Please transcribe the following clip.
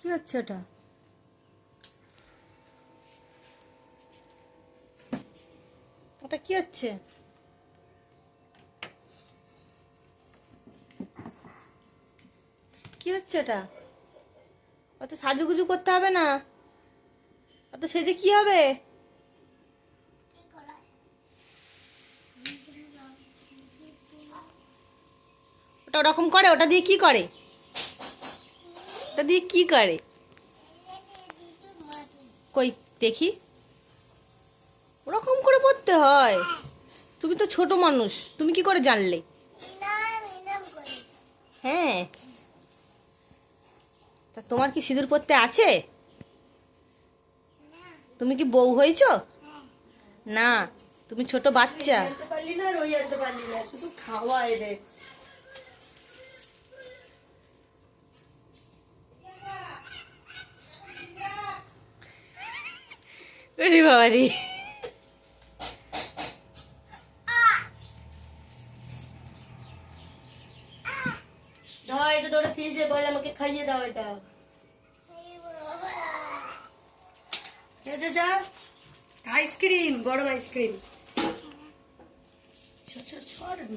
কি হচ্ছে ওটা? ওটা কি হচ্ছে? কি হচ্ছে এটা? অত সাজুগুজু করতে হবে না। অত সেজে কি হবে? ওটা ওরকম করে? ওটা দিয়ে কি করে? ওটা দিয়ে কি করে? কই দেখি। ওরকম করে পড়তে হয়? তুমি তো ছোট মানুষ, তুমি কি করে জানলে? হ্যাঁ, তা তোমার কি সিঁদুর পড়তে আছে? তুমি কি বউ হয়েছো? না, তুমি ছোট বাচ্চা। শুধু খাওয়াই রে। আরে বাবা রে। ধর এটা ধরে ফ্রিজে বল, আমাকে খাইয়ে দাও এটা। যা আইসক্রিম, গরম আইসক্রিম।